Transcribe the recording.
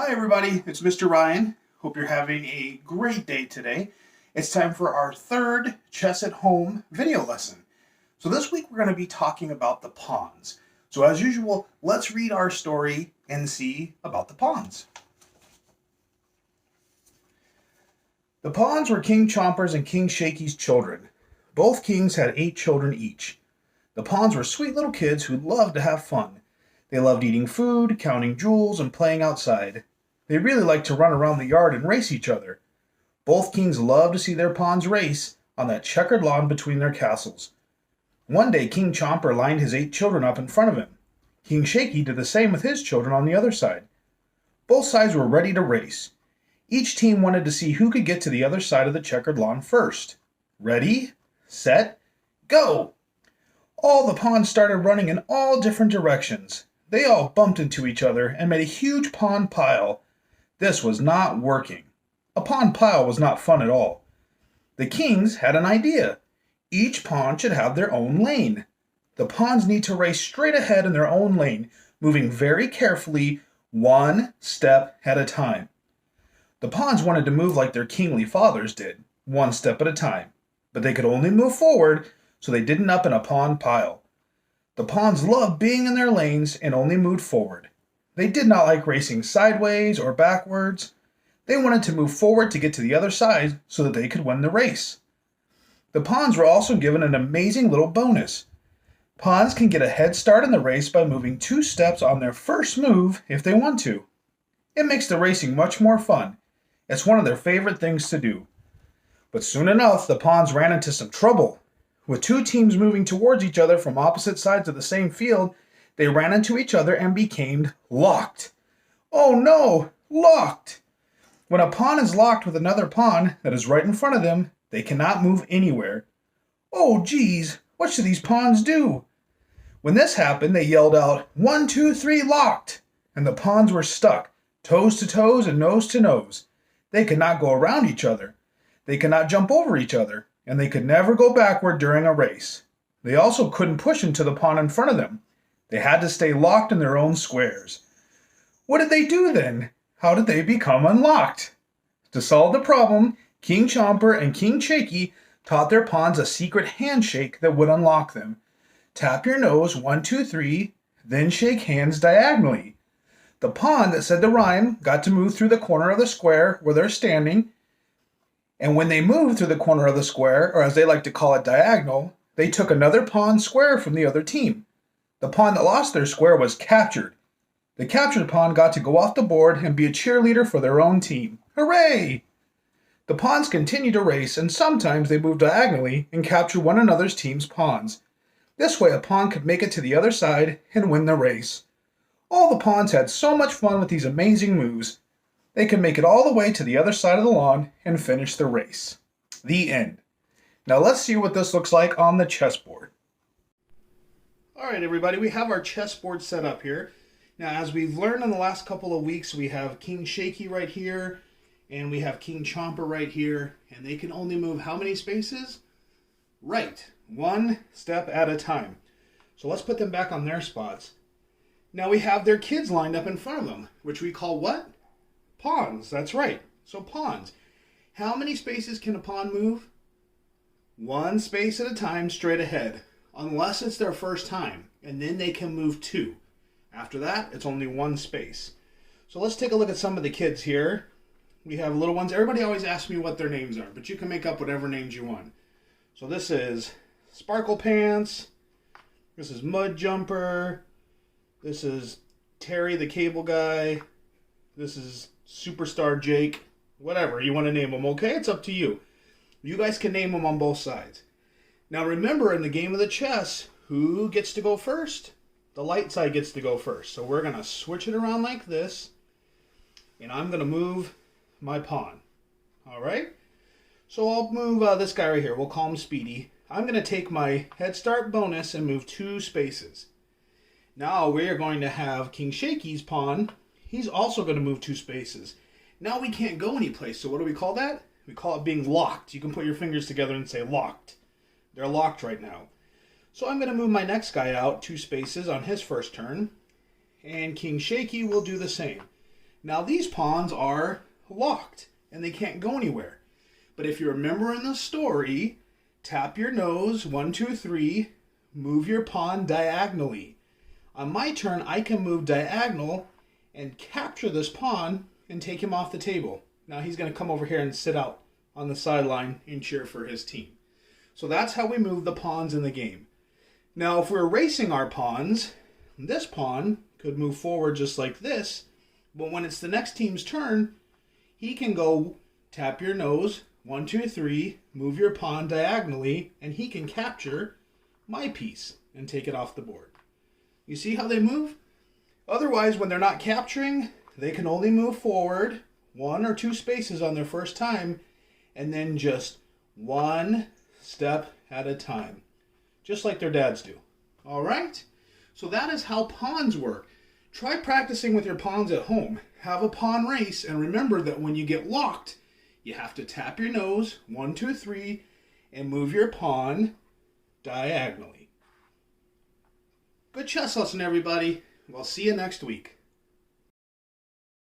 Hi everybody, it's Mr. Ryan. Hope you're having a great day today. It's time for our third Chess at Home video lesson. So this week we're going to be talking about the pawns. So as usual, let's read our story and see about the pawns. The pawns were King Chomper's and King Shaky's children. Both kings had 8 children each. The pawns were sweet little kids who loved to have fun. They loved eating food, counting jewels, and playing outside. They really liked to run around the yard and race each other. Both kings loved to see their pawns race on that checkered lawn between their castles. One day King Chomper lined his 8 children up in front of him. King Shaky did the same with his children on the other side. Both sides were ready to race. Each team wanted to see who could get to the other side of the checkered lawn first. Ready, set, go! All the pawns started running in all different directions. They all bumped into each other and made a huge pawn pile. This was not working. A pawn pile was not fun at all. The kings had an idea. Each pawn should have their own lane. The pawns need to race straight ahead in their own lane, moving very carefully, one step at a time. The pawns wanted to move like their kingly fathers did, one step at a time, but they could only move forward, so they didn't up in a pawn pile. The pawns loved being in their lanes and only moved forward. They did not like racing sideways or backwards. They wanted to move forward to get to the other side so that they could win the race. The pawns were also given an amazing little bonus. Pawns can get a head start in the race by moving 2 steps on their first move if they want to. It makes the racing much more fun. It's one of their favorite things to do. But soon enough, the pawns ran into some trouble. With 2 teams moving towards each other from opposite sides of the same field, they ran into each other and became locked. Oh no, locked! When a pawn is locked with another pawn that is right in front of them, they cannot move anywhere. Oh geez, what should these pawns do? When this happened, they yelled out, 1, 2, 3, locked! And the pawns were stuck, toes to toes and nose to nose. They could not go around each other. They could not jump over each other. And they could never go backward during a race. They also couldn't push into the pawn in front of them. They had to stay locked in their own squares. What did they do then? How did they become unlocked? To solve the problem, King Chomper and King Shaky taught their pawns a secret handshake that would unlock them. Tap your nose 1, 2, 3, then shake hands diagonally. The pawn that said the rhyme got to move through the corner of the square where they're standing. And when they moved through the corner of the square, or as they like to call it diagonal, they took another pawn square from the other team. The pawn that lost their square was captured. The captured pawn got to go off the board and be a cheerleader for their own team. Hooray! The pawns continued to race, and sometimes they moved diagonally and captured one another's team's pawns. This way a pawn could make it to the other side and win the race. All the pawns had so much fun with these amazing moves. They could make it all the way to the other side of the lawn and finish the race. The end. Now let's see what this looks like on the chessboard. All right, everybody, we have our chessboard set up here. Now, as we've learned in the last couple of weeks, we have King Shaky right here, and we have King Chomper right here, and they can only move how many spaces? Right, 1 step at a time. So let's put them back on their spots. Now we have their kids lined up in front of them, which we call what? Pawns, that's right. So pawns. How many spaces can a pawn move? 1 space at a time straight ahead, unless it's their first time, and then they can move 2. After that, it's only 1 space. So let's take a look at some of the kids here. We have little ones. Everybody always asks me what their names are, but you can make up whatever names you want. So this is Sparkle Pants. This is Mud Jumper. This is Terry the Cable Guy. This is Superstar Jake, whatever you want to name them, okay? It's up to you. You guys can name them on both sides. Now remember, in the game of the chess, who gets to go first? The light side gets to go first. So we're going to switch it around like this, and I'm going to move my pawn. All right? So I'll move this guy right here. We'll call him Speedy. I'm going to take my head start bonus and move 2 spaces. Now we are going to have King Shaky's pawn. He's also going to move 2 spaces. Now we can't go anyplace, so what do we call that? We call it being locked. You can put your fingers together and say locked. They're locked right now. So I'm going to move my next guy out 2 spaces on his first turn, and King Shaky will do the same. Now these pawns are locked and they can't go anywhere. But if you remember in the story, tap your nose, 1, 2, 3, move your pawn diagonally. On my turn, I can move diagonal and capture this pawn and take him off the table. Now he's going to come over here and sit out on the sideline and cheer for his team. So that's how we move the pawns in the game. Now if we're racing our pawns, this pawn could move forward just like this, but when it's the next team's turn, he can go tap your nose, 1, 2, 3, move your pawn diagonally, and he can capture my piece and take it off the board. You see how they move? Otherwise, when they're not capturing, they can only move forward 1 or 2 spaces on their first time, and then just 1 step at a time, just like their dads do. All right? So that is how pawns work. Try practicing with your pawns at home. Have a pawn race, and remember that when you get locked, you have to tap your nose, 1, 2, 3, and move your pawn diagonally. Good chess lesson, everybody. We'll see you next week.